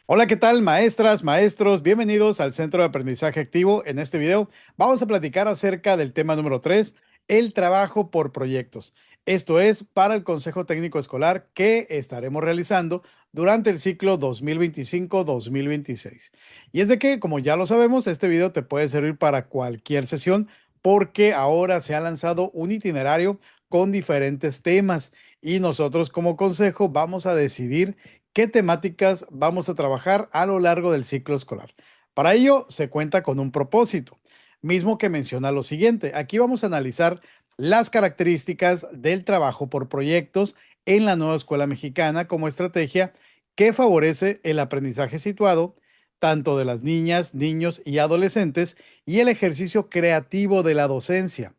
Hola, ¿qué tal, maestras, maestros? Bienvenidos al Centro de Aprendizaje Activo. En este video vamos a platicar acerca del tema número 3, el trabajo por proyectos. Esto es para el Consejo Técnico Escolar que estaremos realizando durante el ciclo 2025-2026. Y es de que, como ya lo sabemos, este video te puede servir para cualquier sesión porque ahora se ha lanzado un itinerario con diferentes temas y nosotros como consejo vamos a decidir qué temáticas vamos a trabajar a lo largo del ciclo escolar. Para ello, se cuenta con un propósito, mismo que menciona lo siguiente. Aquí vamos a analizar las características del trabajo por proyectos en la nueva escuela mexicana como estrategia que favorece el aprendizaje situado tanto de las niñas, niños y adolescentes y el ejercicio creativo de la docencia.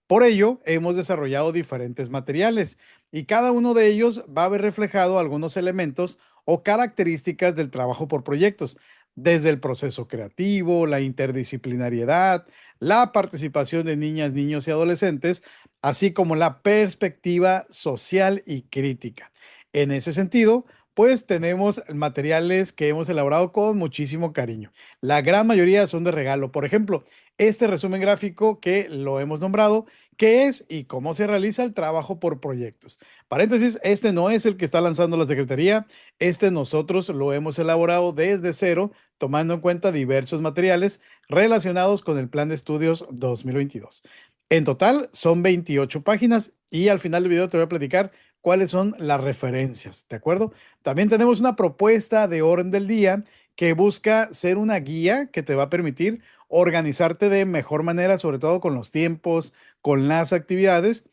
Por ello, hemos desarrollado diferentes materiales y cada uno de ellos va a ver reflejado algunos elementos o características del trabajo por proyectos, desde el proceso creativo, la interdisciplinariedad, la participación de niñas, niños y adolescentes, así como la perspectiva social y crítica. En ese sentido, pues tenemos materiales que hemos elaborado con muchísimo cariño. La gran mayoría son de regalo. Por ejemplo, este resumen gráfico que lo hemos nombrado qué es y cómo se realiza el trabajo por proyectos. Paréntesis, este no es el que está lanzando la Secretaría, este nosotros lo hemos elaborado desde cero, tomando en cuenta diversos materiales relacionados con el Plan de Estudios 2022. En total son 28 páginas y al final del video te voy a platicar cuáles son las referencias, ¿de acuerdo? También tenemos una propuesta de orden del día que busca ser una guía que te va a permitir organizarte de mejor manera, sobre todo con los tiempos, con las actividades,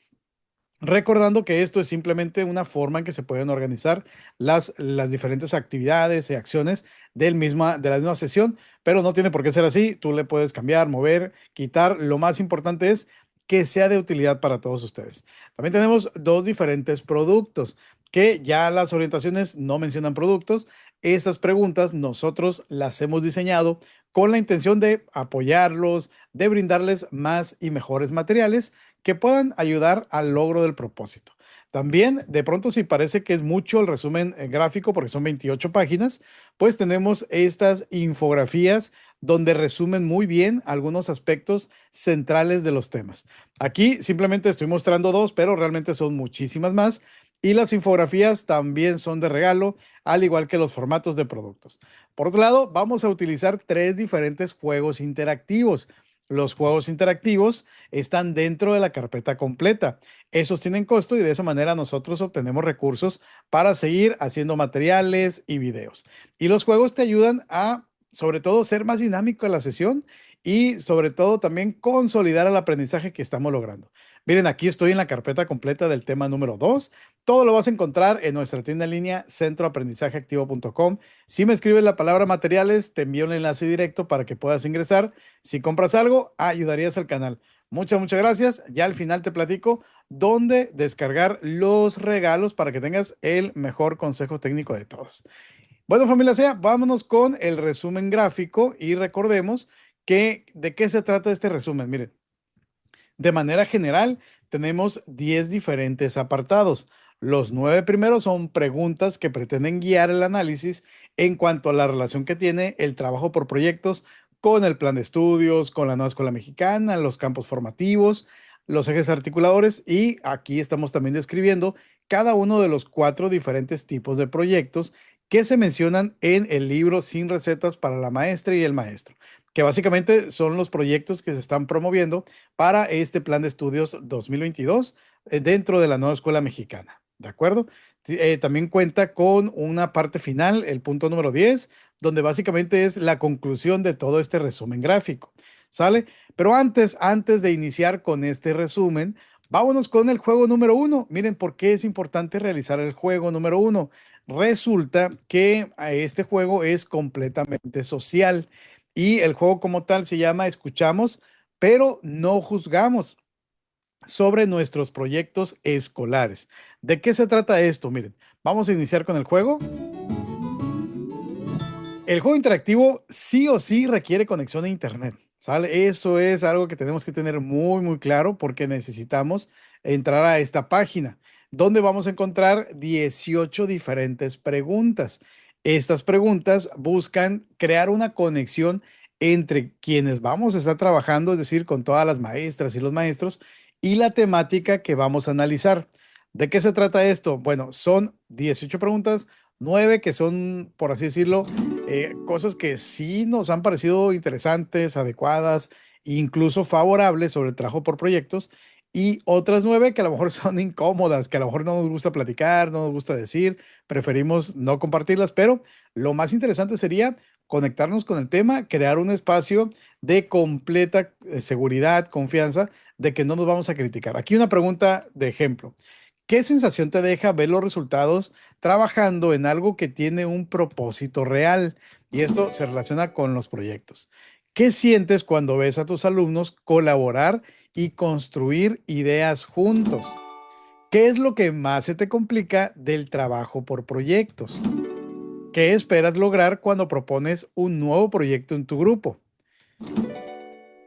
recordando que esto es simplemente una forma en que se pueden organizar las diferentes actividades y acciones de la misma sesión, pero no tiene por qué ser así. Tú le puedes cambiar, mover, quitar. Lo más importante es que sea de utilidad para todos ustedes. También tenemos dos diferentes productos que ya las orientaciones no mencionan productos. Estas preguntas nosotros las hemos diseñado con la intención de apoyarlos, de brindarles más y mejores materiales que puedan ayudar al logro del propósito. También, de pronto, si parece que es mucho el resumen gráfico, porque son 28 páginas, pues tenemos estas infografías donde resumen muy bien algunos aspectos centrales de los temas. Aquí simplemente estoy mostrando dos, pero realmente son muchísimas más. Y las infografías también son de regalo, al igual que los formatos de productos. Por otro lado, vamos a utilizar tres diferentes juegos interactivos. Los juegos interactivos están dentro de la carpeta completa. Esos tienen costo y de esa manera nosotros obtenemos recursos para seguir haciendo materiales y videos. Y los juegos te ayudan a, sobre todo, ser más dinámico en la sesión y sobre todo también consolidar el aprendizaje que estamos logrando. Miren, aquí estoy en la carpeta completa del tema número 2. Todo lo vas a encontrar en nuestra tienda en línea centroaprendizajeactivo.com. Si me escribes la palabra materiales, te envío un enlace directo para que puedas ingresar. Si compras algo, ayudarías al canal. Muchas gracias. Ya al final te platico dónde descargar los regalos para que tengas el mejor consejo técnico de todos. Bueno, familia sea, vámonos con el resumen gráfico y recordemos que de qué se trata este resumen. Miren, de manera general, tenemos 10 diferentes apartados. Los 9 primeros son preguntas que pretenden guiar el análisis en cuanto a la relación que tiene el trabajo por proyectos con el plan de estudios, con la nueva escuela mexicana, los campos formativos, los ejes articuladores y aquí estamos también describiendo cada uno de los 4 diferentes tipos de proyectos que se mencionan en el libro Sin recetas para la maestra y el maestro, que básicamente son los proyectos que se están promoviendo para este plan de estudios 2022 dentro de la nueva escuela mexicana. ¿De acuerdo? También cuenta con una parte final, el punto número 10, donde básicamente es la conclusión de todo este resumen gráfico. ¿Sale? Pero antes de iniciar con este resumen, vámonos con el juego número 1. Miren por qué es importante realizar el juego número 1. Resulta que este juego es completamente social y el juego como tal se llama Escuchamos, pero no juzgamos sobre nuestros proyectos escolares. ¿De qué se trata esto? Miren, vamos a iniciar con el juego. El juego interactivo sí o sí requiere conexión a internet, ¿sale? Eso es algo que tenemos que tener muy claro porque necesitamos entrar a esta página donde vamos a encontrar 18 diferentes preguntas. Estas preguntas buscan crear una conexión entre quienes vamos a estar trabajando, es decir, con todas las maestras y los maestros, y la temática que vamos a analizar. ¿De qué se trata esto? Bueno, son 18 preguntas, 9 que son, por así decirlo, cosas que sí nos han parecido interesantes, adecuadas, incluso favorables sobre el trabajo por proyectos, y otras 9 que a lo mejor son incómodas, que a lo mejor no nos gusta platicar, no nos gusta decir, preferimos no compartirlas, pero lo más interesante sería conectarnos con el tema, crear un espacio de completa seguridad, confianza, de que no nos vamos a criticar. Aquí una pregunta de ejemplo. ¿Qué sensación te deja ver los resultados trabajando en algo que tiene un propósito real? Y esto se relaciona con los proyectos. ¿Qué sientes cuando ves a tus alumnos colaborar y construir ideas juntos? ¿Qué es lo que más se te complica del trabajo por proyectos? ¿Qué esperas lograr cuando propones un nuevo proyecto en tu grupo?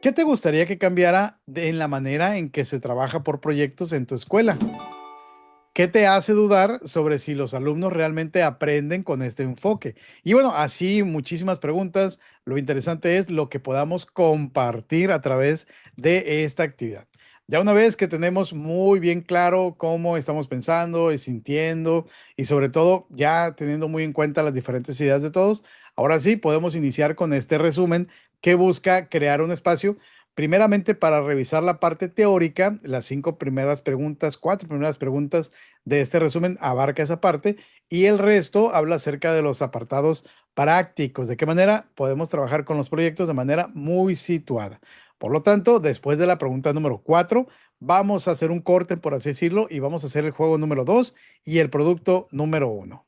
¿Qué te gustaría que cambiara en la manera en que se trabaja por proyectos en tu escuela? ¿Qué te hace dudar sobre si los alumnos realmente aprenden con este enfoque? Y bueno, así muchísimas preguntas. Lo interesante es lo que podamos compartir a través de esta actividad. Ya una vez que tenemos muy bien claro cómo estamos pensando y sintiendo y sobre todo ya teniendo muy en cuenta las diferentes ideas de todos, ahora sí podemos iniciar con este resumen que busca crear un espacio. Primeramente, para revisar la parte teórica, las 4 primeras preguntas de este resumen abarca esa parte y el resto habla acerca de los apartados prácticos, de qué manera podemos trabajar con los proyectos de manera muy situada. Por lo tanto, después de la pregunta número 4, vamos a hacer un corte, por así decirlo, y vamos a hacer el juego número 2 y el producto número 1.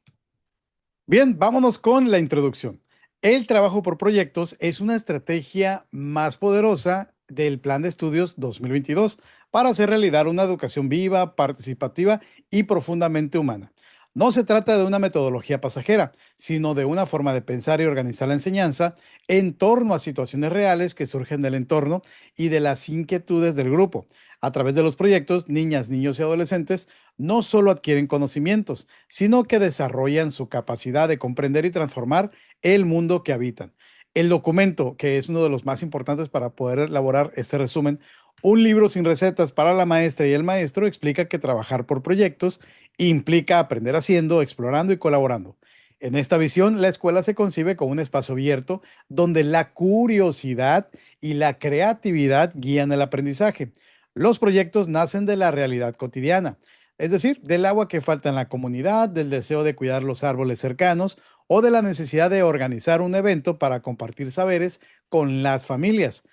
Bien, vámonos con la introducción. El trabajo por proyectos es una estrategia más poderosa del Plan de Estudios 2022 para hacer realidad una educación viva, participativa y profundamente humana. No se trata de una metodología pasajera, sino de una forma de pensar y organizar la enseñanza en torno a situaciones reales que surgen del entorno y de las inquietudes del grupo. A través de los proyectos, niñas, niños y adolescentes no solo adquieren conocimientos, sino que desarrollan su capacidad de comprender y transformar el mundo que habitan. El documento, que es uno de los más importantes para poder elaborar este resumen, un libro sin recetas para la maestra y el maestro, explica que trabajar por proyectos implica aprender haciendo, explorando y colaborando. En esta visión, la escuela se concibe como un espacio abierto donde la curiosidad y la creatividad guían el aprendizaje. Los proyectos nacen de la realidad cotidiana, es decir, del agua que falta en la comunidad, del deseo de cuidar los árboles cercanos o de la necesidad de organizar un evento para compartir saberes con las familias.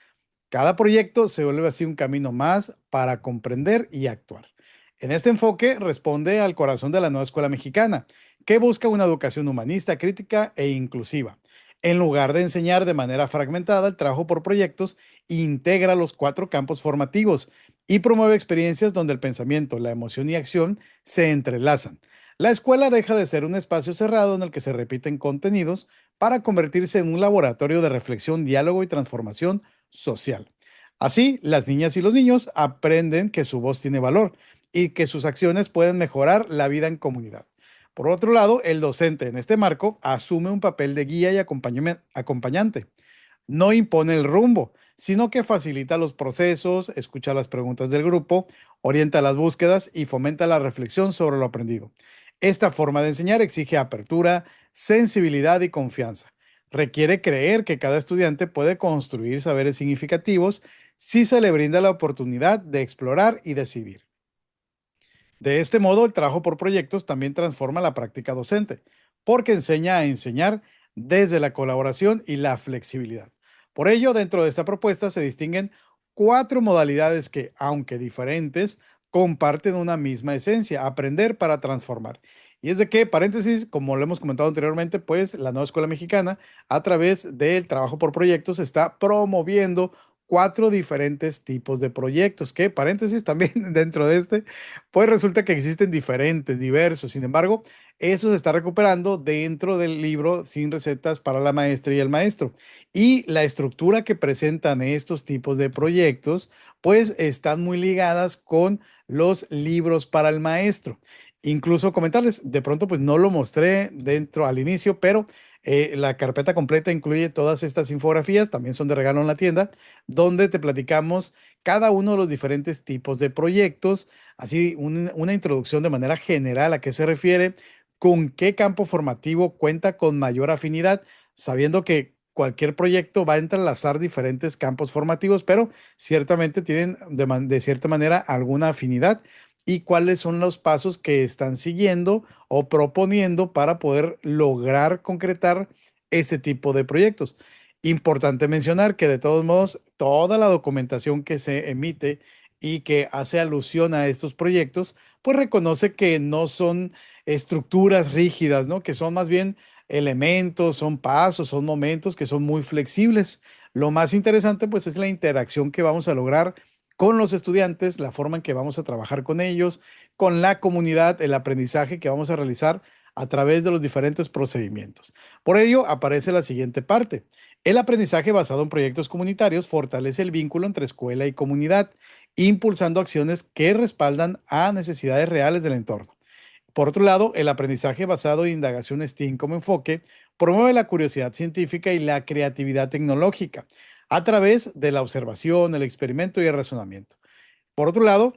Cada proyecto se vuelve así un camino más para comprender y actuar. En este enfoque responde al corazón de la nueva escuela mexicana, que busca una educación humanista, crítica e inclusiva. En lugar de enseñar de manera fragmentada, el trabajo por proyectos integra los 4 campos formativos y promueve experiencias donde el pensamiento, la emoción y acción se entrelazan. La escuela deja de ser un espacio cerrado en el que se repiten contenidos para convertirse en un laboratorio de reflexión, diálogo y transformación social. Así, las niñas y los niños aprenden que su voz tiene valor y que sus acciones pueden mejorar la vida en comunidad. Por otro lado, el docente en este marco asume un papel de guía y acompañante. No impone el rumbo, sino que facilita los procesos, escucha las preguntas del grupo, orienta las búsquedas y fomenta la reflexión sobre lo aprendido. Esta forma de enseñar exige apertura, sensibilidad y confianza. Requiere creer que cada estudiante puede construir saberes significativos si se le brinda la oportunidad de explorar y decidir. De este modo, el trabajo por proyectos también transforma la práctica docente, porque enseña a enseñar desde la colaboración y la flexibilidad. Por ello, dentro de esta propuesta se distinguen 4 modalidades que, aunque diferentes, comparten una misma esencia: aprender para transformar. Y es de que, paréntesis, como lo hemos comentado anteriormente, pues la nueva escuela mexicana, a través del trabajo por proyectos, está promoviendo 4 diferentes tipos de proyectos, que, paréntesis, también dentro de este, pues resulta que existen diferentes, diversos. Sin embargo, eso se está recuperando dentro del libro Sin recetas para la maestra y el maestro. Y la estructura que presentan estos tipos de proyectos, pues están muy ligadas con los libros para el maestro. Incluso comentarles, de pronto pues no lo mostré dentro al inicio, pero la carpeta completa incluye todas estas infografías, también son de regalo en la tienda, donde te platicamos cada uno de los diferentes tipos de proyectos, así una introducción de manera general a qué se refiere, con qué campo formativo cuenta con mayor afinidad, sabiendo que cualquier proyecto va a entrelazar diferentes campos formativos, pero ciertamente tienen de cierta manera alguna afinidad y cuáles son los pasos que están siguiendo o proponiendo para poder lograr concretar este tipo de proyectos. Importante mencionar que de todos modos, toda la documentación que se emite y que hace alusión a estos proyectos, pues reconoce que no son estructuras rígidas, ¿no? Que son más bien elementos, son pasos, son momentos que son muy flexibles. Lo más interesante, pues, es la interacción que vamos a lograr con los estudiantes, la forma en que vamos a trabajar con ellos, con la comunidad, el aprendizaje que vamos a realizar a través de los diferentes procedimientos. Por ello, aparece la siguiente parte. El aprendizaje basado en proyectos comunitarios fortalece el vínculo entre escuela y comunidad, impulsando acciones que respaldan a necesidades reales del entorno. Por otro lado, el aprendizaje basado en indagación STEAM como enfoque promueve la curiosidad científica y la creatividad tecnológica a través de la observación, el experimento y el razonamiento. Por otro lado,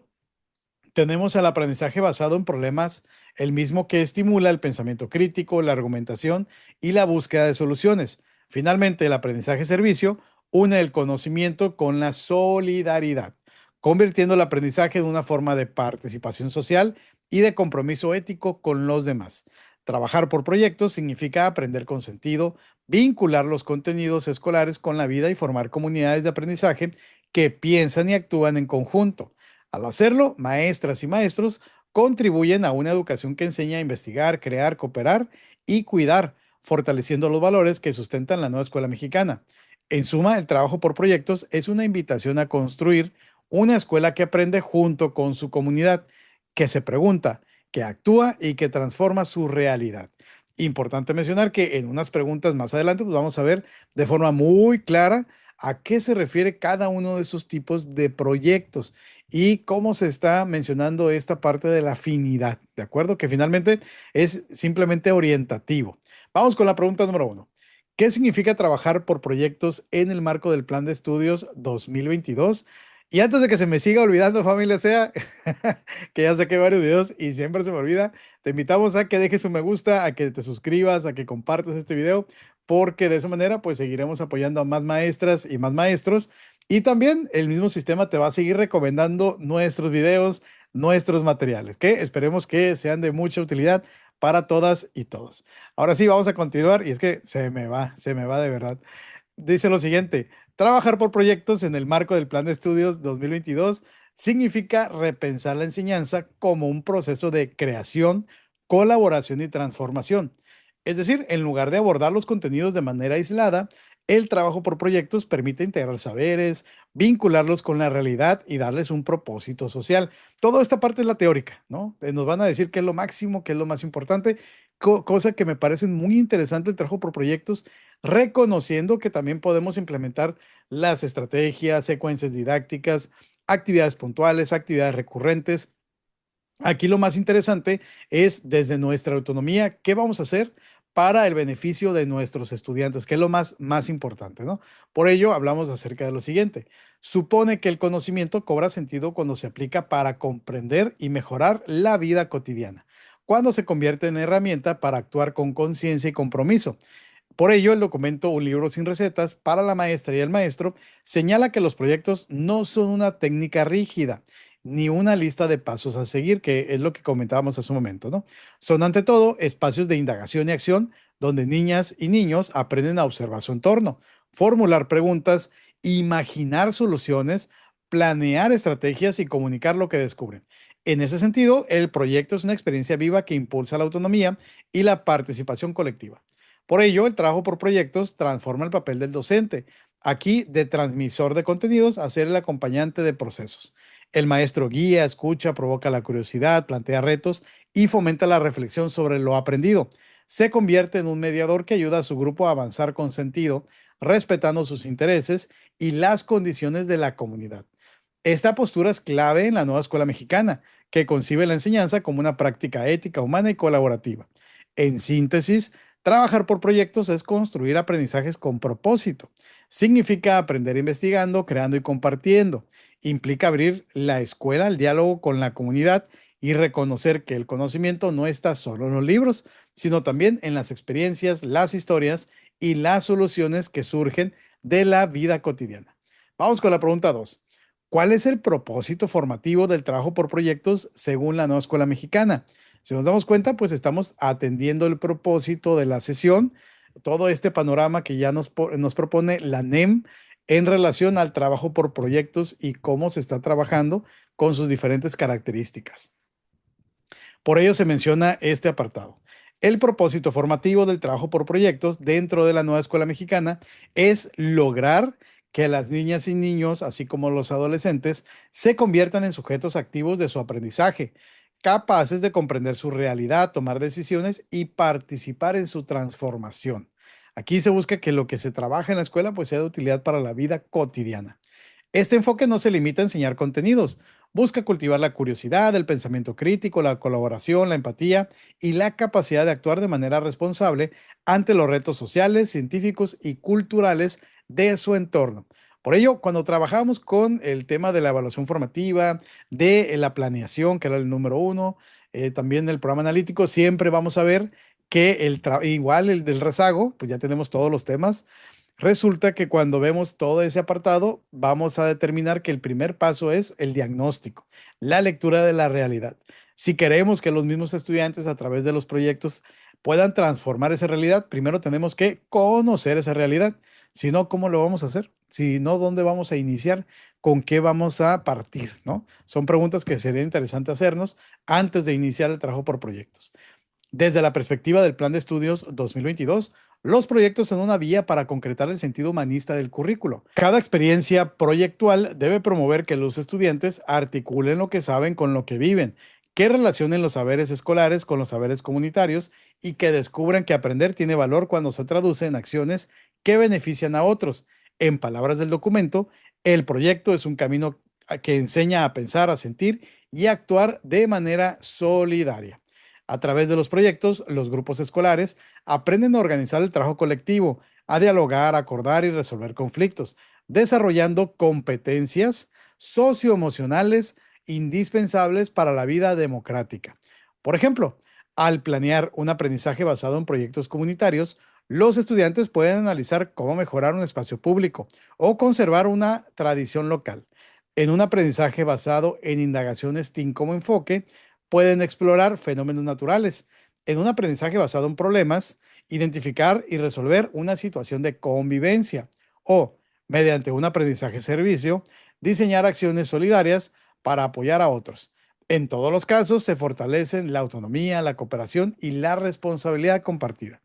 tenemos el aprendizaje basado en problemas, el mismo que estimula el pensamiento crítico, la argumentación y la búsqueda de soluciones. Finalmente, el aprendizaje servicio une el conocimiento con la solidaridad, convirtiendo el aprendizaje en una forma de participación social y de compromiso ético con los demás. Trabajar por proyectos significa aprender con sentido, vincular los contenidos escolares con la vida y formar comunidades de aprendizaje que piensan y actúan en conjunto. Al hacerlo, maestras y maestros contribuyen a una educación que enseña a investigar, crear, cooperar y cuidar, fortaleciendo los valores que sustentan la nueva escuela mexicana. En suma, el trabajo por proyectos es una invitación a construir una escuela que aprende junto con su comunidad, que se pregunta, que actúa y que transforma su realidad. Importante mencionar que en unas preguntas más adelante pues vamos a ver de forma muy clara a qué se refiere cada uno de esos tipos de proyectos y cómo se está mencionando esta parte de la afinidad, ¿de acuerdo? Que finalmente es simplemente orientativo. Vamos con la pregunta número uno. ¿Qué significa trabajar por proyectos en el marco del Plan de Estudios 2022? Y antes de que se me siga olvidando, familia sea, que ya saqué varios videos y siempre se me olvida, te invitamos a que dejes un me gusta, a que te suscribas, a que compartas este video, porque de esa manera pues seguiremos apoyando a más maestras y más maestros y también el mismo sistema te va a seguir recomendando nuestros videos, nuestros materiales, que esperemos que sean de mucha utilidad para todas y todos. Ahora sí, vamos a continuar y es que se me va de verdad. Dice lo siguiente, trabajar por proyectos en el marco del Plan de Estudios 2022 significa repensar la enseñanza como un proceso de creación, colaboración y transformación. Es decir, en lugar de abordar los contenidos de manera aislada, el trabajo por proyectos permite integrar saberes, vincularlos con la realidad y darles un propósito social. Toda esta parte es la teórica, ¿no? Nos van a decir qué es lo máximo, qué es lo más importante, cosa que me parece muy interesante el trabajo por proyectos, reconociendo que también podemos implementar las estrategias, secuencias didácticas, actividades puntuales, actividades recurrentes. Aquí lo más interesante es desde nuestra autonomía, ¿qué vamos a hacer para el beneficio de nuestros estudiantes? ¿Qué es lo más importante, ¿no? Por ello, hablamos acerca de lo siguiente. Supone que el conocimiento cobra sentido cuando se aplica para comprender y mejorar la vida cotidiana, cuando se convierte en herramienta para actuar con conciencia y compromiso. Por ello, el documento Un libro sin recetas para la maestra y el maestro señala que los proyectos no son una técnica rígida ni una lista de pasos a seguir, que es lo que comentábamos hace un momento, ¿no? Son ante todo espacios de indagación y acción donde niñas y niños aprenden a observar su entorno, formular preguntas, imaginar soluciones, planear estrategias y comunicar lo que descubren. En ese sentido, el proyecto es una experiencia viva que impulsa la autonomía y la participación colectiva. Por ello, el trabajo por proyectos transforma el papel del docente, aquí de transmisor de contenidos a ser el acompañante de procesos. El maestro guía, escucha, provoca la curiosidad, plantea retos y fomenta la reflexión sobre lo aprendido. Se convierte en un mediador que ayuda a su grupo a avanzar con sentido, respetando sus intereses y las condiciones de la comunidad. Esta postura es clave en la nueva escuela mexicana, que concibe la enseñanza como una práctica ética, humana y colaborativa. En síntesis, trabajar por proyectos es construir aprendizajes con propósito. Significa aprender investigando, creando y compartiendo. Implica abrir la escuela al diálogo con la comunidad y reconocer que el conocimiento no está solo en los libros, sino también en las experiencias, las historias y las soluciones que surgen de la vida cotidiana. Vamos con la pregunta 2. ¿Cuál es el propósito formativo del trabajo por proyectos según la nueva escuela mexicana? Si nos damos cuenta, pues estamos atendiendo el propósito de la sesión, todo este panorama que ya nos propone la NEM en relación al trabajo por proyectos y cómo se está trabajando con sus diferentes características. Por ello se menciona este apartado. El propósito formativo del trabajo por proyectos dentro de la nueva escuela mexicana es lograr que las niñas y niños, así como los adolescentes, se conviertan en sujetos activos de su aprendizaje, capaces de comprender su realidad, tomar decisiones y participar en su transformación. Aquí se busca que lo que se trabaja en la escuela pues sea de utilidad para la vida cotidiana. Este enfoque no se limita a enseñar contenidos, busca cultivar la curiosidad, el pensamiento crítico, la colaboración, la empatía y la capacidad de actuar de manera responsable ante los retos sociales, científicos y culturales de su entorno. Por ello, cuando trabajamos con el tema de la evaluación formativa, de la planeación, que era el número uno, también del programa analítico, siempre vamos a ver que igual el del rezago, pues ya tenemos todos los temas. Resulta que cuando vemos todo ese apartado, vamos a determinar que el primer paso es el diagnóstico, la lectura de la realidad. Si queremos que los mismos estudiantes a través de los proyectos puedan transformar esa realidad, primero tenemos que conocer esa realidad. Si no, ¿cómo lo vamos a hacer? Si no, ¿dónde vamos a iniciar? ¿Con qué vamos a partir? ¿No? Son preguntas que sería interesante hacernos antes de iniciar el trabajo por proyectos. Desde la perspectiva del Plan de Estudios 2022, los proyectos son una vía para concretar el sentido humanista del currículo. Cada experiencia proyectual debe promover que los estudiantes articulen lo que saben con lo que viven, que relacionen los saberes escolares con los saberes comunitarios y que descubran que aprender tiene valor cuando se traduce en acciones que benefician a otros. En palabras del documento, el proyecto es un camino que enseña a pensar, a sentir y a actuar de manera solidaria. A través de los proyectos, los grupos escolares aprenden a organizar el trabajo colectivo, a dialogar, acordar y resolver conflictos, desarrollando competencias socioemocionales indispensables para la vida democrática. Por ejemplo, al planear un aprendizaje basado en proyectos comunitarios, los estudiantes pueden analizar cómo mejorar un espacio público o conservar una tradición local. En un aprendizaje basado en indagaciones TIN como enfoque, pueden explorar fenómenos naturales. En un aprendizaje basado en problemas, identificar y resolver una situación de convivencia. O, mediante un aprendizaje servicio, diseñar acciones solidarias para apoyar a otros. En todos los casos se fortalecen la autonomía, la cooperación y la responsabilidad compartida.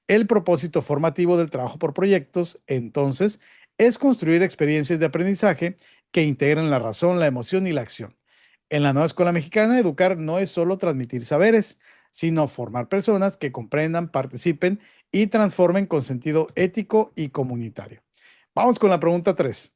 El propósito formativo del trabajo por proyectos, entonces, es construir experiencias de aprendizaje que integran la razón, la emoción y la acción. En la nueva escuela mexicana, educar no es solo transmitir saberes, sino formar personas que comprendan, participen y transformen con sentido ético y comunitario. Vamos con la pregunta 3.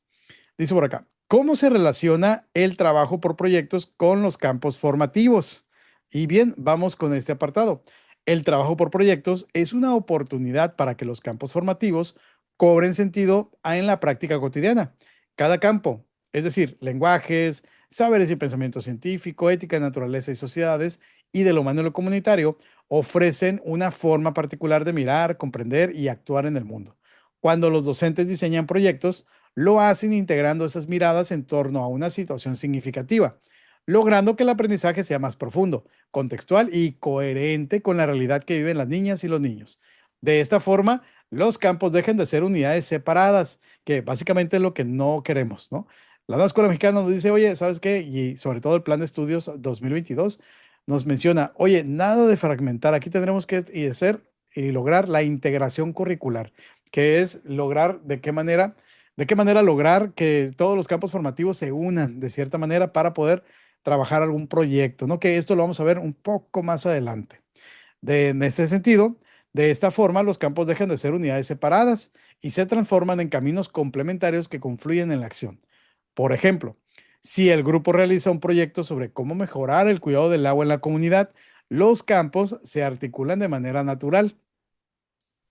Dice por acá, ¿cómo se relaciona el trabajo por proyectos con los campos formativos? Y bien, vamos con este apartado. El trabajo por proyectos es una oportunidad para que los campos formativos cobren sentido en la práctica cotidiana. Cada campo, es decir, lenguajes, saberes y pensamiento científico, ética, naturaleza y sociedades, y de lo humano y lo comunitario, ofrecen una forma particular de mirar, comprender y actuar en el mundo. Cuando los docentes diseñan proyectos, lo hacen integrando esas miradas en torno a una situación significativa, logrando que el aprendizaje sea más profundo, contextual y coherente con la realidad que viven las niñas y los niños. De esta forma, los campos dejan de ser unidades separadas, que básicamente es lo que no queremos, ¿no? La nueva escuela mexicana nos dice, oye, ¿sabes qué? Y sobre todo el plan de estudios 2022 nos menciona, oye, nada de fragmentar, aquí tendremos que hacer y lograr la integración curricular, que es lograr de qué manera lograr que todos los campos formativos se unan de cierta manera para poder trabajar algún proyecto, ¿no? Que esto lo vamos a ver un poco más adelante. En este sentido, de esta forma, los campos dejan de ser unidades separadas y se transforman en caminos complementarios que confluyen en la acción. Por ejemplo, Si el grupo realiza un proyecto sobre cómo mejorar el cuidado del agua en la comunidad, los campos se articulan de manera natural.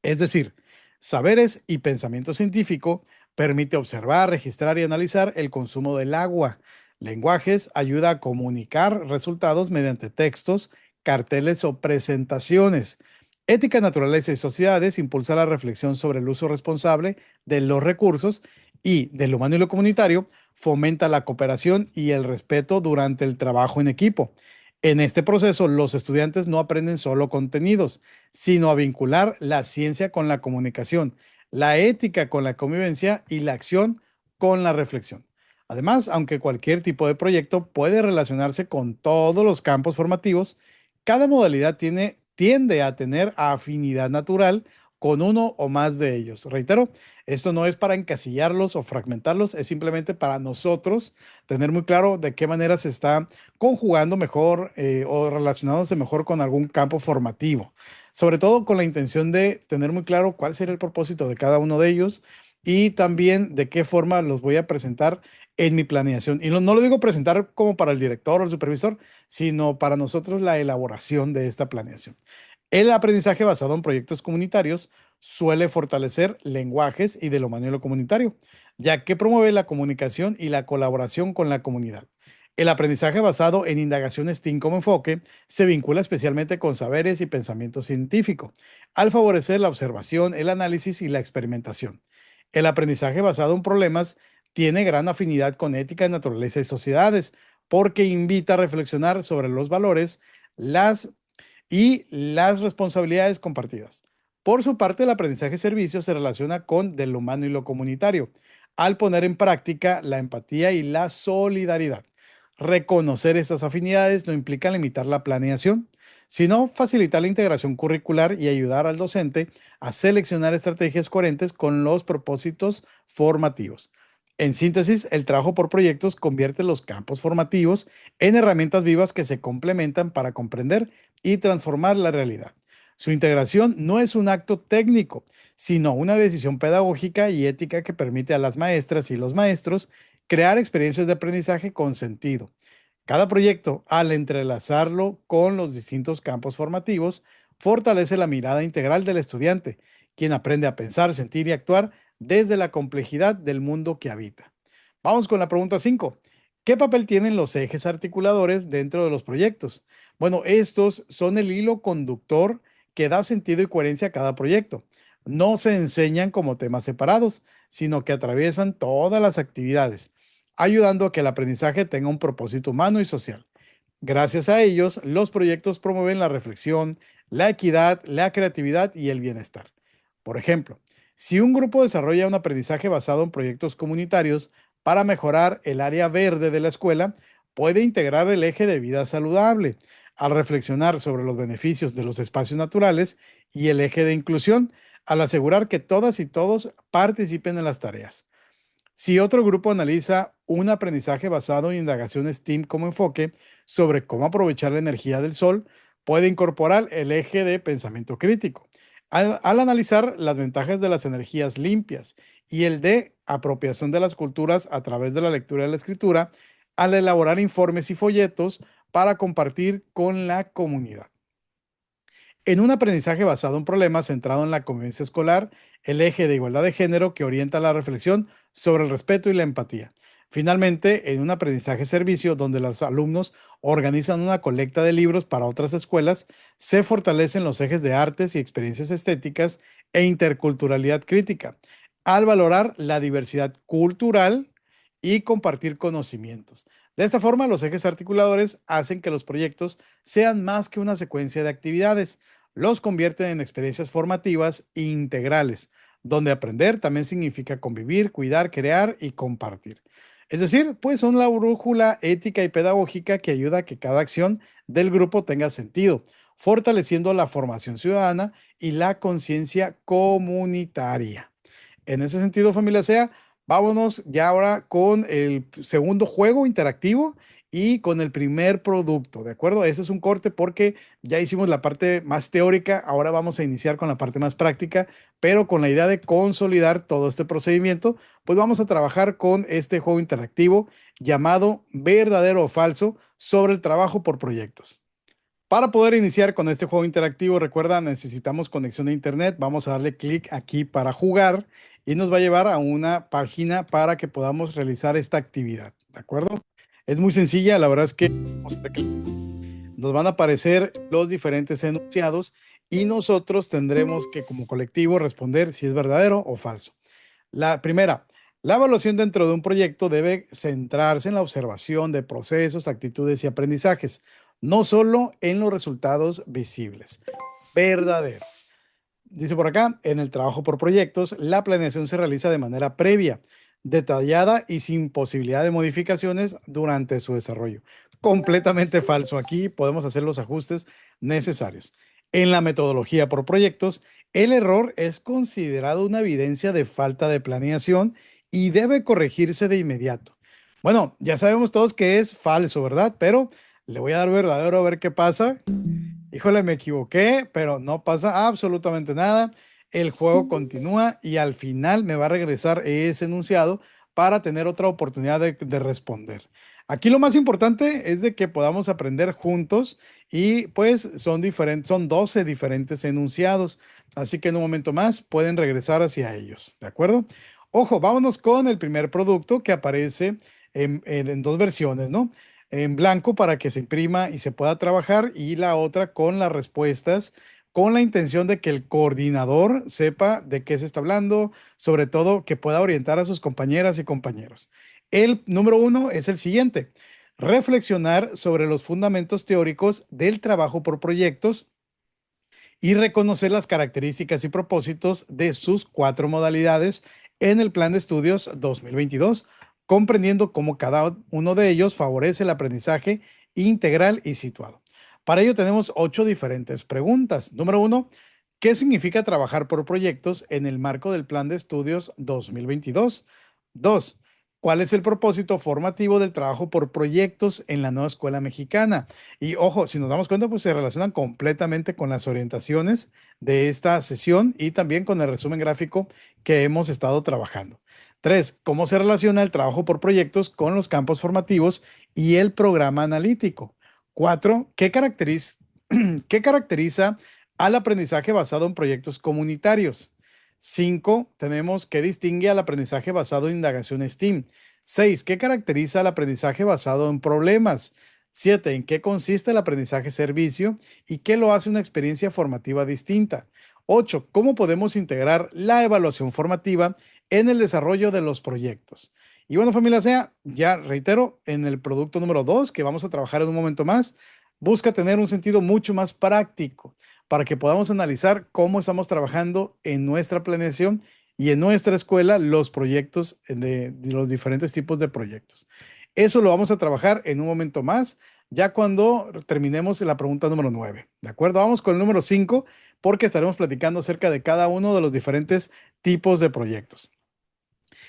Es decir, saberes y pensamiento científico permite observar, registrar y analizar el consumo del agua. Lenguajes ayuda a comunicar resultados mediante textos, carteles o presentaciones. Ética, naturaleza y sociedades impulsa la reflexión sobre el uso responsable de los recursos y del humano y lo comunitario, fomenta la cooperación y el respeto durante el trabajo en equipo. En este proceso, los estudiantes no aprenden solo contenidos, sino a vincular la ciencia con la comunicación, la ética con la convivencia y la acción con la reflexión. Además, aunque cualquier tipo de proyecto puede relacionarse con todos los campos formativos, cada modalidad tiende a tener afinidad natural con uno o más de ellos. Reitero, esto no es para encasillarlos o fragmentarlos, es simplemente para nosotros tener muy claro de qué manera se está conjugando mejor o relacionándose mejor con algún campo formativo, sobre todo con la intención de tener muy claro cuál será el propósito de cada uno de ellos y también de qué forma los voy a presentar en mi planeación. Y no lo digo presentar como para el director o el supervisor, sino para nosotros la elaboración de esta planeación. El aprendizaje basado en proyectos comunitarios suele fortalecer lenguajes y de lo humano y lo comunitario, ya que promueve la comunicación y la colaboración con la comunidad. El aprendizaje basado en indagaciones TEAM como enfoque se vincula especialmente con saberes y pensamiento científico, al favorecer la observación, el análisis y la experimentación. El aprendizaje basado en problemas tiene gran afinidad con ética, naturaleza y sociedades, porque invita a reflexionar sobre los valores, las las responsabilidades compartidas. Por su parte, el aprendizaje servicio se relaciona con de lo humano y lo comunitario, al poner en práctica la empatía y la solidaridad. Reconocer estas afinidades no implica limitar la planeación, sino facilitar la integración curricular y ayudar al docente a seleccionar estrategias coherentes con los propósitos formativos. En síntesis, el trabajo por proyectos convierte los campos formativos en herramientas vivas que se complementan para comprender y transformar la realidad. Su integración no es un acto técnico, sino una decisión pedagógica y ética que permite a las maestras y los maestros crear experiencias de aprendizaje con sentido. Cada proyecto, al entrelazarlo con los distintos campos formativos, fortalece la mirada integral del estudiante, quien aprende a pensar, sentir y actuar desde la complejidad del mundo que habita. Vamos con la pregunta 5. ¿Qué papel tienen los ejes articuladores dentro de los proyectos? Bueno, estos son el hilo conductor que da sentido y coherencia a cada proyecto. No se enseñan como temas separados, sino que atraviesan todas las actividades, ayudando a que el aprendizaje tenga un propósito humano y social. Gracias a ellos, los proyectos promueven la reflexión, la equidad, la creatividad y el bienestar. Por ejemplo, si un grupo desarrolla un aprendizaje basado en proyectos comunitarios para mejorar el área verde de la escuela, puede integrar el eje de vida saludable al reflexionar sobre los beneficios de los espacios naturales y el eje de inclusión al asegurar que todas y todos participen en las tareas. Si otro grupo analiza un aprendizaje basado en indagaciones TEAM como enfoque sobre cómo aprovechar la energía del sol, puede incorporar el eje de pensamiento crítico. Al analizar las ventajas de las energías limpias y el de apropiación de las culturas a través de la lectura y la escritura, al elaborar informes y folletos para compartir con la comunidad. En un aprendizaje basado en problemas centrado en la convivencia escolar, el eje de igualdad de género que orienta la reflexión sobre el respeto y la empatía. Finalmente, en un aprendizaje servicio donde los alumnos organizan una colecta de libros para otras escuelas, se fortalecen los ejes de artes y experiencias estéticas e interculturalidad crítica, al valorar la diversidad cultural y compartir conocimientos. De esta forma, los ejes articuladores hacen que los proyectos sean más que una secuencia de actividades, los convierten en experiencias formativas e integrales, donde aprender también significa convivir, cuidar, crear y compartir. Es decir, pues son la brújula ética y pedagógica que ayuda a que cada acción del grupo tenga sentido, fortaleciendo la formación ciudadana y la conciencia comunitaria. En ese sentido, familia SEA, vámonos ya ahora con el segundo juego interactivo y con el primer producto, ¿de acuerdo? Ese es un corte porque ya hicimos la parte más teórica, ahora vamos a iniciar con la parte más práctica, pero con la idea de consolidar todo este procedimiento, pues vamos a trabajar con este juego interactivo llamado verdadero o falso sobre el trabajo por proyectos. Para poder iniciar con este juego interactivo, recuerda, necesitamos conexión a internet. Vamos a darle clic aquí para jugar y nos va a llevar a una página para que podamos realizar esta actividad. ¿De acuerdo? Es muy sencilla, la verdad es que vamos a darle clic, nos van a aparecer los diferentes enunciados y nosotros tendremos que como colectivo responder si es verdadero o falso. La primera, la evaluación dentro de un proyecto debe centrarse en la observación de procesos, actitudes y aprendizajes, no solo en los resultados visibles. Verdadero. Dice por acá, en el trabajo por proyectos, la planeación se realiza de manera previa, detallada y sin posibilidad de modificaciones durante su desarrollo. Completamente falso. Aquí podemos hacer los ajustes necesarios. En la metodología por proyectos, el error es considerado una evidencia de falta de planeación y debe corregirse de inmediato. Bueno, ya sabemos todos que es falso, ¿verdad? Pero le voy a dar verdadero a ver qué pasa. Híjole, me equivoqué, pero no pasa absolutamente nada. El juego continúa y al final me va a regresar ese enunciado para tener otra oportunidad de responder. Aquí lo más importante es de que podamos aprender juntos y pues son diferentes, son 12 diferentes enunciados, así que en un momento más pueden regresar hacia ellos, ¿de acuerdo? Ojo, vámonos con el primer producto que aparece en dos versiones, ¿no? En blanco para que se imprima y se pueda trabajar y la otra con las respuestas con la intención de que el coordinador sepa de qué se está hablando, sobre todo que pueda orientar a sus compañeras y compañeros. El número uno es el siguiente: reflexionar sobre los fundamentos teóricos del trabajo por proyectos y reconocer las características y propósitos de sus cuatro modalidades en el Plan de Estudios 2022, comprendiendo cómo cada uno de ellos favorece el aprendizaje integral y situado. Para ello tenemos 8 diferentes preguntas. Número uno, ¿qué significa trabajar por proyectos en el marco del Plan de Estudios 2022? Dos, ¿cuál es el propósito formativo del trabajo por proyectos en la nueva escuela mexicana? Y ojo, si nos damos cuenta, pues se relacionan completamente con las orientaciones de esta sesión y también con el resumen gráfico que hemos estado trabajando. Tres, ¿cómo se relaciona el trabajo por proyectos con los campos formativos y el programa analítico? Cuatro, ¿qué caracteriza al aprendizaje basado en proyectos comunitarios? Cinco, tenemos qué distingue al aprendizaje basado en indagación STEAM. Seis, ¿qué caracteriza al aprendizaje basado en problemas? 7. ¿En qué consiste el aprendizaje servicio y qué lo hace una experiencia formativa distinta? 8. ¿Cómo podemos integrar la evaluación formativa en el desarrollo de los proyectos? Y bueno, familia SEA, ya reitero, en el producto número 2 que vamos a trabajar en un momento más, busca tener un sentido mucho más práctico para que podamos analizar cómo estamos trabajando en nuestra planeación y en nuestra escuela los proyectos de los diferentes tipos de proyectos. Eso lo vamos a trabajar en un momento más, ya cuando terminemos la pregunta número 9. ¿De acuerdo? Vamos con el número 5 porque estaremos platicando acerca de cada uno de los diferentes tipos de proyectos.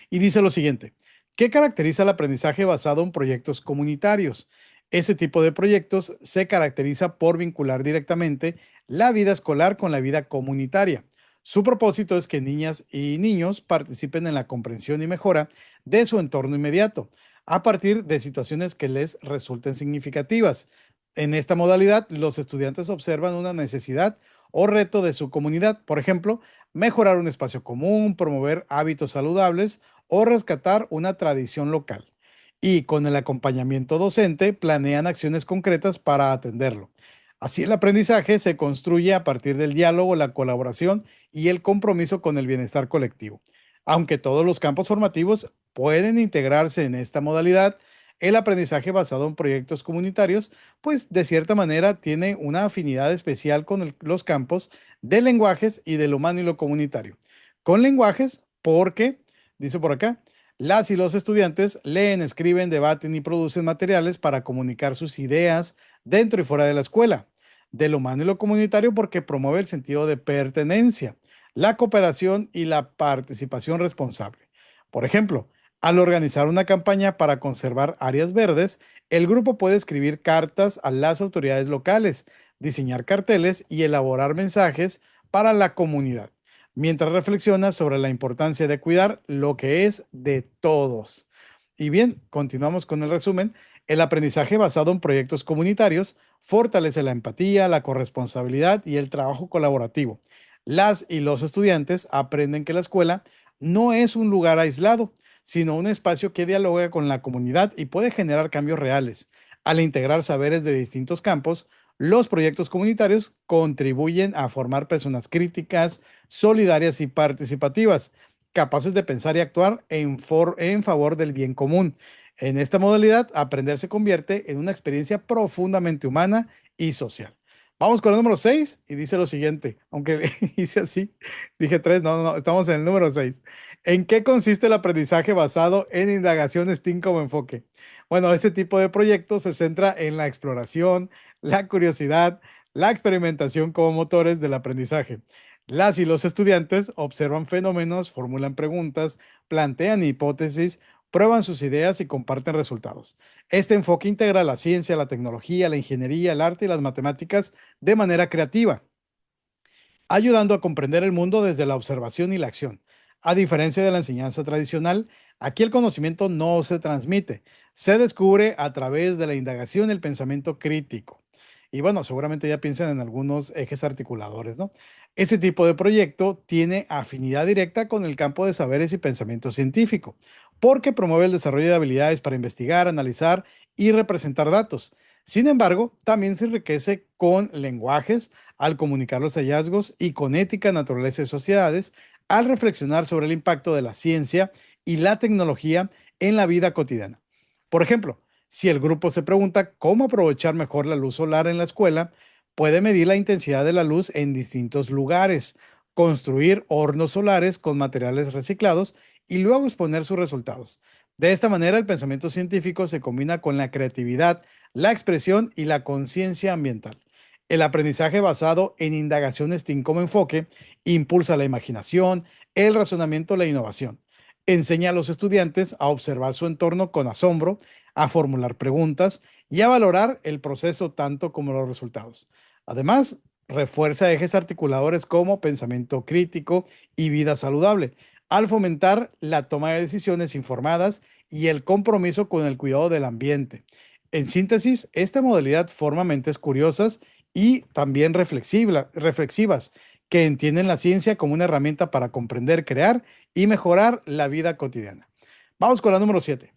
Y dice lo siguiente: ¿qué caracteriza el aprendizaje basado en proyectos comunitarios? Ese tipo de proyectos se caracteriza por vincular directamente la vida escolar con la vida comunitaria. Su propósito es que niñas y niños participen en la comprensión y mejora de su entorno inmediato, a partir de situaciones que les resulten significativas. En esta modalidad, los estudiantes observan una necesidad o reto de su comunidad, por ejemplo, mejorar un espacio común, promover hábitos saludables o rescatar una tradición local. Y con el acompañamiento docente planean acciones concretas para atenderlo. Así el aprendizaje se construye a partir del diálogo, la colaboración y el compromiso con el bienestar colectivo. Aunque todos los campos formativos pueden integrarse en esta modalidad, el aprendizaje basado en proyectos comunitarios, pues de cierta manera tiene una afinidad especial con los campos de lenguajes y de lo humano y lo comunitario. Con lenguajes, porque, dice por acá, las y los estudiantes leen, escriben, debaten y producen materiales para comunicar sus ideas dentro y fuera de la escuela. De lo humano y lo comunitario porque promueve el sentido de pertenencia, la cooperación y la participación responsable. Por ejemplo, Al organizar una campaña para conservar áreas verdes, el grupo puede escribir cartas a las autoridades locales, diseñar carteles y elaborar mensajes para la comunidad, mientras reflexiona sobre la importancia de cuidar lo que es de todos. Y bien, continuamos con el resumen. El aprendizaje basado en proyectos comunitarios fortalece la empatía, la corresponsabilidad y el trabajo colaborativo. Las y los estudiantes aprenden que la escuela no es un lugar aislado, sino un espacio que dialoga con la comunidad y puede generar cambios reales. Al integrar saberes de distintos campos, los proyectos comunitarios contribuyen a formar personas críticas, solidarias y participativas, capaces de pensar y actuar en favor del bien común. En esta modalidad, aprender se convierte en una experiencia profundamente humana y social. Vamos con el número 6 y dice lo siguiente, aunque hice así, dije 3, no, no, no, estamos en el número 6. ¿En qué consiste el aprendizaje basado en indagación STEAM como enfoque? Bueno, este tipo de proyecto se centra en la exploración, la curiosidad, la experimentación como motores del aprendizaje. Las y los estudiantes observan fenómenos, formulan preguntas, plantean hipótesis, prueban sus ideas y comparten resultados. Este enfoque integra la ciencia, la tecnología, la ingeniería, el arte y las matemáticas de manera creativa, ayudando a comprender el mundo desde la observación y la acción. A diferencia de la enseñanza tradicional, aquí el conocimiento no se transmite, se descubre a través de la indagación y el pensamiento crítico. Y bueno, seguramente ya piensan en algunos ejes articuladores, ¿no? Ese tipo de proyecto tiene afinidad directa con el campo de saberes y pensamiento científico, porque promueve el desarrollo de habilidades para investigar, analizar y representar datos. Sin embargo, también se enriquece con lenguajes al comunicar los hallazgos y con ética, naturaleza y sociedades, al reflexionar sobre el impacto de la ciencia y la tecnología en la vida cotidiana. Por ejemplo, si el grupo se pregunta cómo aprovechar mejor la luz solar en la escuela, puede medir la intensidad de la luz en distintos lugares, construir hornos solares con materiales reciclados y luego exponer sus resultados. De esta manera, el pensamiento científico se combina con la creatividad, la expresión y la conciencia ambiental. El aprendizaje basado en indagación STEAM como enfoque impulsa la imaginación, el razonamiento y la innovación. Enseña a los estudiantes a observar su entorno con asombro, a formular preguntas y a valorar el proceso tanto como los resultados. Además, refuerza ejes articuladores como pensamiento crítico y vida saludable, al fomentar la toma de decisiones informadas y el compromiso con el cuidado del ambiente. En síntesis, esta modalidad forma mentes curiosas y también reflexivas, que entienden la ciencia como una herramienta para comprender, crear y mejorar la vida cotidiana. Vamos con la número 7.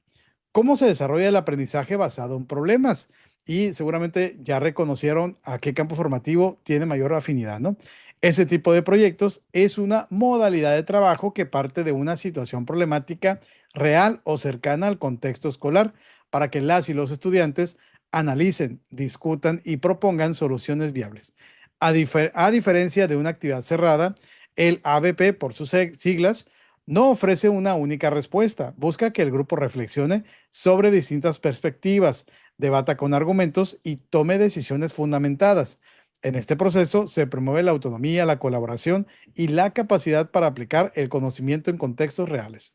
¿Cómo se desarrolla el aprendizaje basado en problemas? Y seguramente ya reconocieron a qué campo formativo tiene mayor afinidad, ¿no? Ese tipo de proyectos es una modalidad de trabajo que parte de una situación problemática real o cercana al contexto escolar para que las y los estudiantes analicen, discutan y propongan soluciones viables. A diferencia de una actividad cerrada, el ABP, por sus siglas, no ofrece una única respuesta. Busca que el grupo reflexione sobre distintas perspectivas, debata con argumentos y tome decisiones fundamentadas. En este proceso se promueve la autonomía, la colaboración y la capacidad para aplicar el conocimiento en contextos reales.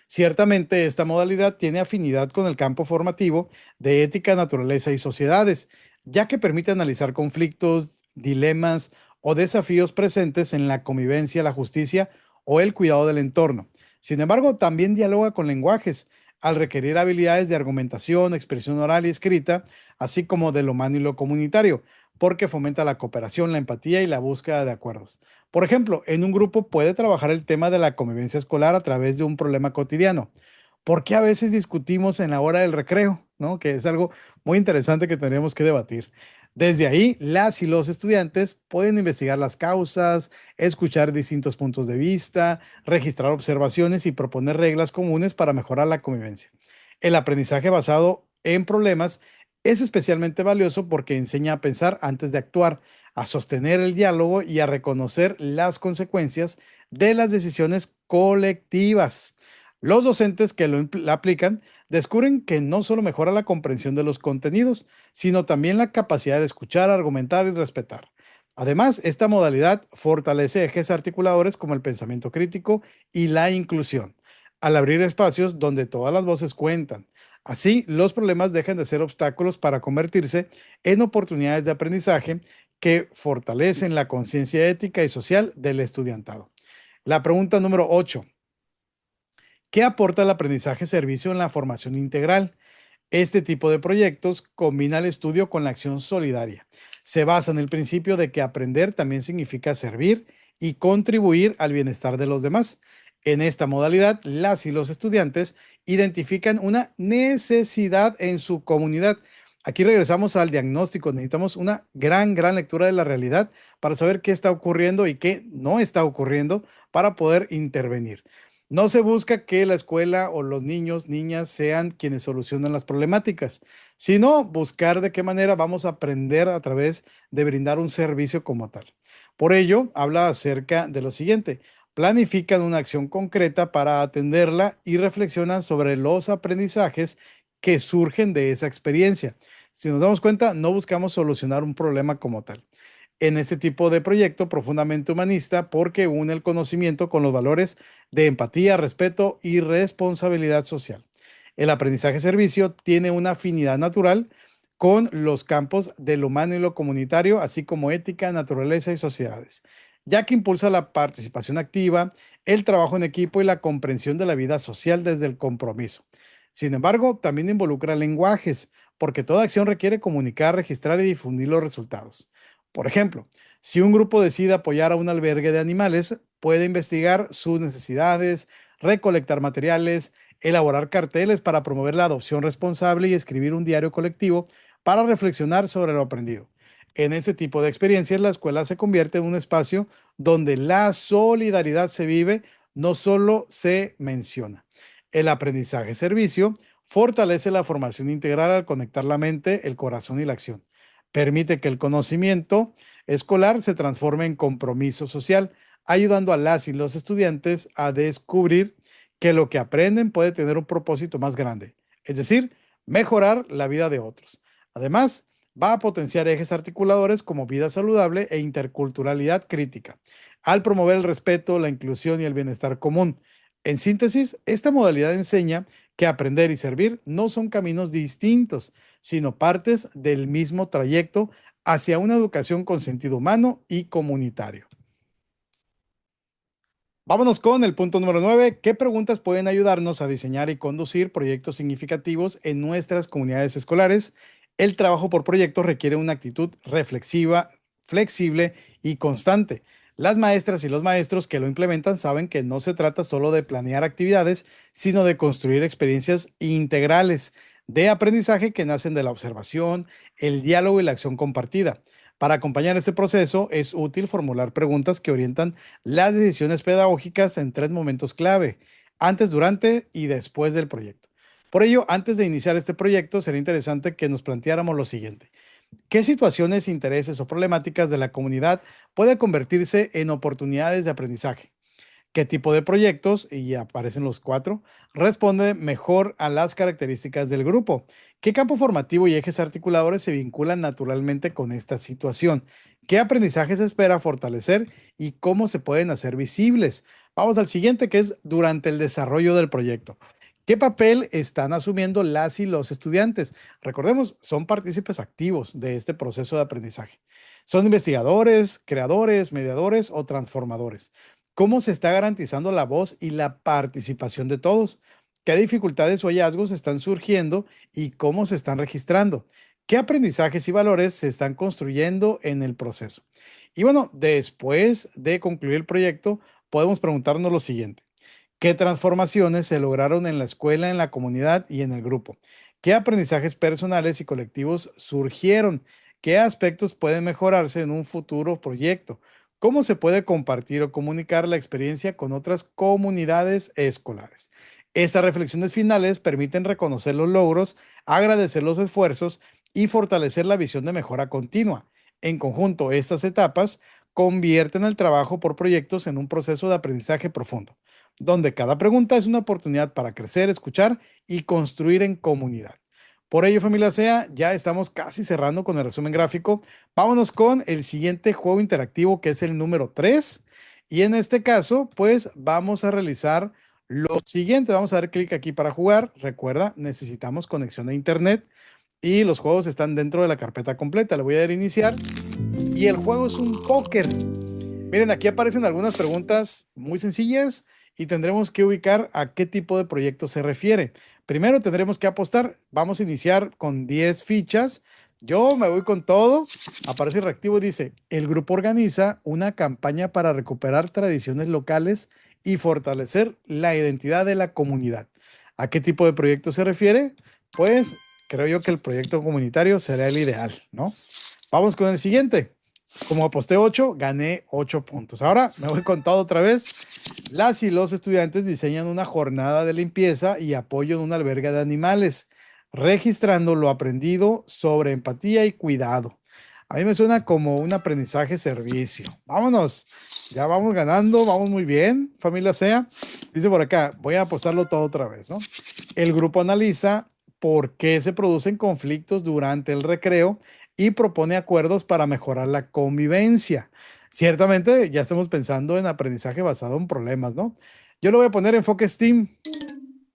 Ciertamente, esta modalidad tiene afinidad con el campo formativo de ética, naturaleza y sociedades, ya que permite analizar conflictos, dilemas o desafíos presentes en la convivencia, la justicia o el cuidado del entorno. Sin embargo, también dialoga con lenguajes, al requerir habilidades de argumentación, expresión oral y escrita, así como de lo humano y lo comunitario, porque fomenta la cooperación, la empatía y la búsqueda de acuerdos. Por ejemplo, en un grupo puede trabajar el tema de la convivencia escolar a través de un problema cotidiano. ¿Por qué a veces discutimos en la hora del recreo? ¿No? Que es algo muy interesante que tendríamos que debatir. Desde ahí, las y los estudiantes pueden investigar las causas, escuchar distintos puntos de vista, registrar observaciones y proponer reglas comunes para mejorar la convivencia. El aprendizaje basado en problemas es especialmente valioso porque enseña a pensar antes de actuar, a sostener el diálogo y a reconocer las consecuencias de las decisiones colectivas. Los docentes que la aplican descubren que no solo mejora la comprensión de los contenidos, sino también la capacidad de escuchar, argumentar y respetar. Además, esta modalidad fortalece ejes articuladores como el pensamiento crítico y la inclusión, al abrir espacios donde todas las voces cuentan. Así, los problemas dejan de ser obstáculos para convertirse en oportunidades de aprendizaje que fortalecen la conciencia ética y social del estudiantado. La pregunta número 8: ¿qué aporta el aprendizaje servicio en la formación integral? Este tipo de proyectos combina el estudio con la acción solidaria. Se basa en el principio de que aprender también significa servir y contribuir al bienestar de los demás. En esta modalidad, las y los estudiantes identifican una necesidad en su comunidad. Aquí regresamos al diagnóstico. Necesitamos una gran lectura de la realidad para saber qué está ocurriendo y qué no está ocurriendo para poder intervenir. No se busca que la escuela o los niños, niñas sean quienes solucionan las problemáticas, sino buscar de qué manera vamos a aprender a través de brindar un servicio como tal. Por ello, habla acerca de lo siguiente: planifican una acción concreta para atenderla y reflexionan sobre los aprendizajes que surgen de esa experiencia. Si nos damos cuenta, no buscamos solucionar un problema como tal en este tipo de proyecto profundamente humanista porque une el conocimiento con los valores de empatía, respeto y responsabilidad social. El aprendizaje servicio tiene una afinidad natural con los campos del humano y lo comunitario, así como ética, naturaleza y sociedades, ya que impulsa la participación activa, el trabajo en equipo y la comprensión de la vida social desde el compromiso. Sin embargo, también involucra lenguajes, porque toda acción requiere comunicar, registrar y difundir los resultados. Por ejemplo, si un grupo decide apoyar a un albergue de animales, puede investigar sus necesidades, recolectar materiales, elaborar carteles para promover la adopción responsable y escribir un diario colectivo para reflexionar sobre lo aprendido. En este tipo de experiencias, la escuela se convierte en un espacio donde la solidaridad se vive, no solo se menciona. El aprendizaje servicio fortalece la formación integral al conectar la mente, el corazón y la acción. Permite que el conocimiento escolar se transforme en compromiso social, ayudando a las y los estudiantes a descubrir que lo que aprenden puede tener un propósito más grande, es decir, mejorar la vida de otros. Además, va a potenciar ejes articuladores como vida saludable e interculturalidad crítica, al promover el respeto, la inclusión y el bienestar común. En síntesis, esta modalidad enseña que aprender y servir no son caminos distintos, sino partes del mismo trayecto hacia una educación con sentido humano y comunitario. Vámonos con el punto número 9. ¿Qué preguntas pueden ayudarnos a diseñar y conducir proyectos significativos en nuestras comunidades escolares? El trabajo por proyectos requiere una actitud reflexiva, flexible y constante. Las maestras y los maestros que lo implementan saben que no se trata solo de planear actividades, sino de construir experiencias integrales de aprendizaje que nacen de la observación, el diálogo y la acción compartida. Para acompañar este proceso es útil formular preguntas que orientan las decisiones pedagógicas en tres momentos clave: antes, durante y después del proyecto. Por ello, antes de iniciar este proyecto, sería interesante que nos planteáramos lo siguiente: ¿qué situaciones, intereses o problemáticas de la comunidad puede convertirse en oportunidades de aprendizaje? ¿Qué tipo de proyectos, y aparecen los cuatro, responde mejor a las características del grupo? ¿Qué campo formativo y ejes articuladores se vinculan naturalmente con esta situación? ¿Qué aprendizaje se espera fortalecer y cómo se pueden hacer visibles? Vamos al siguiente, que es durante el desarrollo del proyecto. ¿Qué papel están asumiendo las y los estudiantes? Recordemos, son partícipes activos de este proceso de aprendizaje. Son investigadores, creadores, mediadores o transformadores. ¿Cómo se está garantizando la voz y la participación de todos? ¿Qué dificultades o hallazgos están surgiendo y cómo se están registrando? ¿Qué aprendizajes y valores se están construyendo en el proceso? Y bueno, después de concluir el proyecto, podemos preguntarnos lo siguiente: ¿qué transformaciones se lograron en la escuela, en la comunidad y en el grupo? ¿Qué aprendizajes personales y colectivos surgieron? ¿Qué aspectos pueden mejorarse en un futuro proyecto? ¿Cómo se puede compartir o comunicar la experiencia con otras comunidades escolares? Estas reflexiones finales permiten reconocer los logros, agradecer los esfuerzos y fortalecer la visión de mejora continua. En conjunto, estas etapas convierten el trabajo por proyectos en un proceso de aprendizaje profundo, donde cada pregunta es una oportunidad para crecer, escuchar y construir en comunidad. Por ello, familia SEA, ya estamos casi cerrando con el resumen gráfico. Vámonos con el siguiente juego interactivo, que es el número 3. Y en este caso, pues vamos a realizar Lo siguiente, vamos a dar clic aquí para jugar. Recuerda, necesitamos conexión a internet y los juegos están dentro de la carpeta completa. Le voy a dar iniciar y el juego es un póker. Miren, aquí aparecen algunas preguntas muy sencillas y tendremos que ubicar a qué tipo de proyecto se refiere. Primero tendremos que apostar. Vamos a iniciar con 10 fichas. Yo me voy con todo. Aparece reactivo y dice, el grupo organiza una campaña para recuperar tradiciones locales y fortalecer la identidad de la comunidad. ¿A qué tipo de proyecto se refiere? Pues creo yo que el proyecto comunitario será el ideal, ¿no? Vamos con el siguiente. Como aposté 8, gané 8 puntos. Ahora me voy con todo otra vez. Las y los estudiantes diseñan una jornada de limpieza y apoyo en un albergue de animales, registrando lo aprendido sobre empatía y cuidado. A mí me suena como un aprendizaje servicio. Vámonos. Ya vamos ganando, vamos muy bien, familia SEA. Dice por acá, voy a apostarlo todo otra vez, ¿no? El grupo analiza por qué se producen conflictos durante el recreo y propone acuerdos para mejorar la convivencia. Ciertamente ya estamos pensando en aprendizaje basado en problemas, ¿no? Yo le voy a poner enfoque STEAM.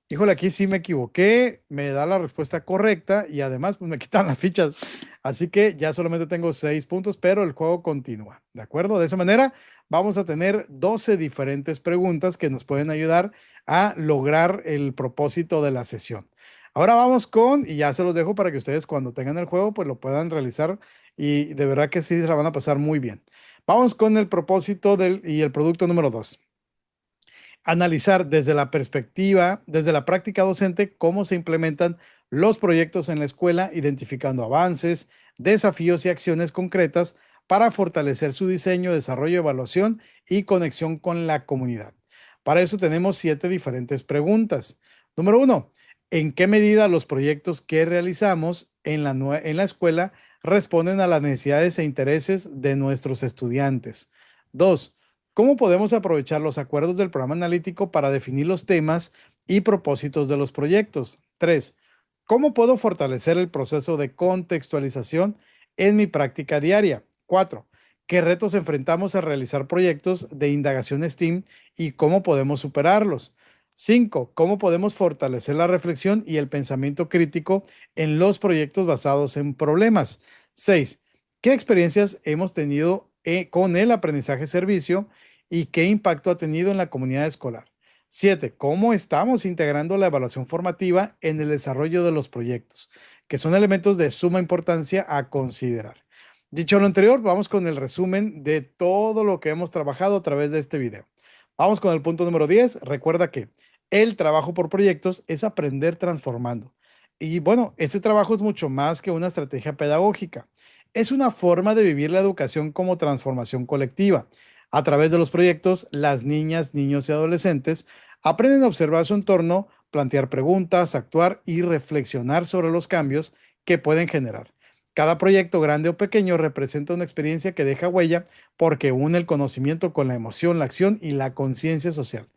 Híjole, aquí sí me equivoqué, me da la respuesta correcta y además pues me quitan las fichas. Así que ya solamente tengo 6 puntos, pero el juego continúa, ¿de acuerdo? De esa manera vamos a tener 12 diferentes preguntas que nos pueden ayudar a lograr el propósito de la sesión. Ahora vamos con, y ya se los dejo para que ustedes cuando tengan el juego pues lo puedan realizar y de verdad que sí se la van a pasar muy bien. Vamos con el propósito y el producto número 2. Analizar desde la perspectiva, desde la práctica docente, cómo se implementan los proyectos en la escuela, identificando avances, desafíos y acciones concretas para fortalecer su diseño, desarrollo, evaluación y conexión con la comunidad. Para eso tenemos 7 diferentes preguntas. Número 1, ¿en qué medida los proyectos que realizamos en la escuela responden a las necesidades e intereses de nuestros estudiantes? 2, ¿cómo podemos aprovechar los acuerdos del programa analítico para definir los temas y propósitos de los proyectos? 3. ¿Cómo puedo fortalecer el proceso de contextualización en mi práctica diaria? 4. ¿Qué retos enfrentamos al realizar proyectos de indagación STEAM y cómo podemos superarlos? 5. ¿Cómo podemos fortalecer la reflexión y el pensamiento crítico en los proyectos basados en problemas? 6. ¿Qué experiencias hemos tenido con el aprendizaje servicio y qué impacto ha tenido en la comunidad escolar? 7. ¿Cómo estamos integrando la evaluación formativa en el desarrollo de los proyectos? Que son elementos de suma importancia a considerar. Dicho lo anterior, vamos con el resumen de todo lo que hemos trabajado a través de este video. Vamos con el punto número 10. Recuerda que el trabajo por proyectos es aprender transformando. Y bueno, ese trabajo es mucho más que una estrategia pedagógica. Es una forma de vivir la educación como transformación colectiva. A través de los proyectos, las niñas, niños y adolescentes aprenden a observar su entorno, plantear preguntas, actuar y reflexionar sobre los cambios que pueden generar. Cada proyecto, grande o pequeño, representa una experiencia que deja huella porque une el conocimiento con la emoción, la acción y la conciencia social.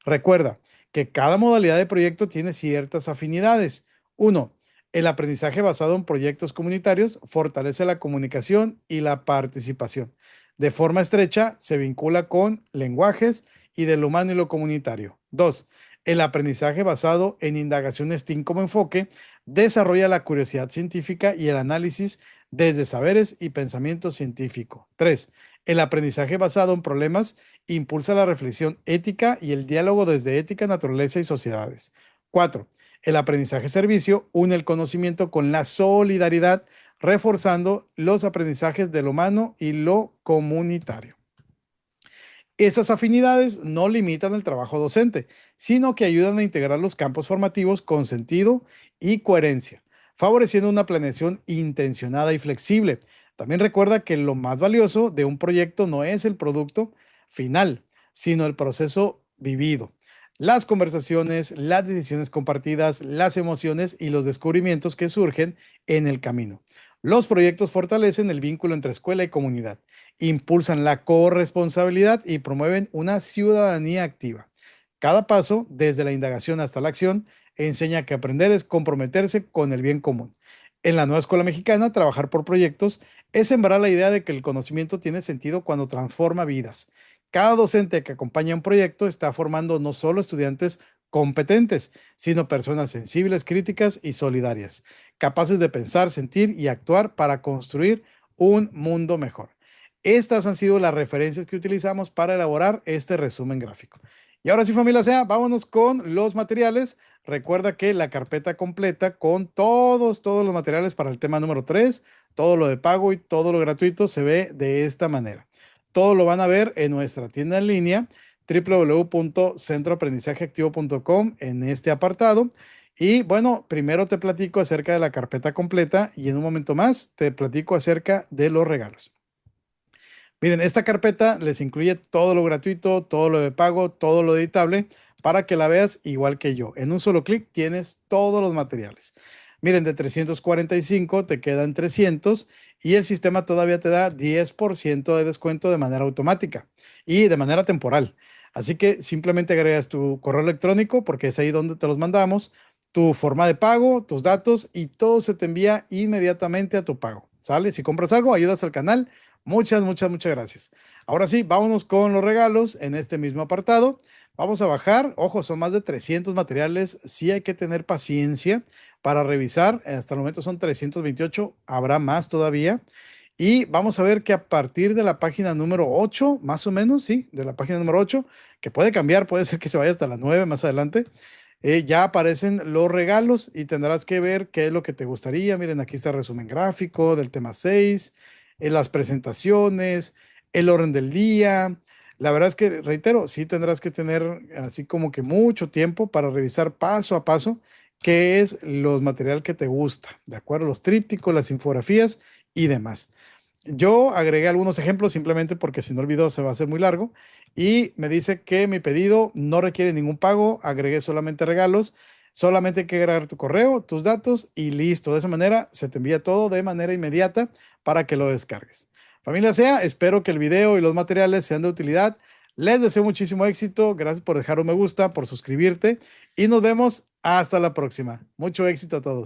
Recuerda que cada modalidad de proyecto tiene ciertas afinidades. Uno, el aprendizaje basado en proyectos comunitarios fortalece la comunicación y la participación. De forma estrecha, se vincula con lenguajes y de lo humano y lo comunitario. 2. El aprendizaje basado en indagación STEAM como enfoque desarrolla la curiosidad científica y el análisis desde saberes y pensamiento científico. 3. El aprendizaje basado en problemas impulsa la reflexión ética y el diálogo desde ética, naturaleza y sociedades. 4. El aprendizaje servicio une el conocimiento con la solidaridad, reforzando los aprendizajes de lo humano y lo comunitario. Esas afinidades no limitan el trabajo docente, sino que ayudan a integrar los campos formativos con sentido y coherencia, favoreciendo una planeación intencionada y flexible. También recuerda que lo más valioso de un proyecto no es el producto final, sino el proceso vivido. Las conversaciones, las decisiones compartidas, las emociones y los descubrimientos que surgen en el camino. Los proyectos fortalecen el vínculo entre escuela y comunidad, impulsan la corresponsabilidad y promueven una ciudadanía activa. Cada paso, desde la indagación hasta la acción, enseña que aprender es comprometerse con el bien común. En la nueva escuela mexicana, trabajar por proyectos es sembrar la idea de que el conocimiento tiene sentido cuando transforma vidas. Cada docente que acompaña un proyecto está formando no solo estudiantes competentes, sino personas sensibles, críticas y solidarias, capaces de pensar, sentir y actuar para construir un mundo mejor. Estas han sido las referencias que utilizamos para elaborar este resumen gráfico. Y ahora sí, familia SEA, vámonos con los materiales. Recuerda que la carpeta completa con todos los materiales para el tema número 3, todo lo de pago y todo lo gratuito se ve de esta manera. Todo lo van a ver en nuestra tienda en línea www.centroaprendizajeactivo.com en este apartado. Y bueno, primero te platico acerca de la carpeta completa y en un momento más te platico acerca de los regalos. Miren, esta carpeta les incluye todo lo gratuito, todo lo de pago, todo lo editable para que la veas igual que yo. En un solo clic tienes todos los materiales. Miren, de 345 te quedan 300 y el sistema todavía te da 10% de descuento de manera automática y de manera temporal. Así que simplemente agregas tu correo electrónico porque es ahí donde te los mandamos, tu forma de pago, tus datos y todo se te envía inmediatamente a tu pago. ¿Sale? Si compras algo, ayudas al canal. Muchas gracias. Ahora sí, vámonos con los regalos en este mismo apartado. Vamos a bajar. Ojo, son más de 300 materiales. Sí hay que tener paciencia para revisar. Hasta el momento son 328. Habrá más todavía. Y vamos a ver que a partir de la página número 8, más o menos, sí, de la página número 8, que puede cambiar, puede ser que se vaya hasta la 9 más adelante, ya aparecen los regalos y tendrás que ver qué es lo que te gustaría. Miren, aquí está el resumen gráfico del tema 6, las presentaciones, el orden del día. La verdad es que, reitero, sí tendrás que tener así como que mucho tiempo para revisar paso a paso qué es los material que te gusta, ¿de acuerdo? Los trípticos, las infografías y demás. Yo agregué algunos ejemplos simplemente porque si no el video se va a hacer muy largo y me dice que mi pedido no requiere ningún pago, agregué solamente regalos, solamente hay que agregar tu correo, tus datos y listo. De esa manera se te envía todo de manera inmediata para que lo descargues. Familia SEA, espero que el video y los materiales sean de utilidad. Les deseo muchísimo éxito. Gracias por dejar un me gusta, por suscribirte y nos vemos hasta la próxima. Mucho éxito a todos.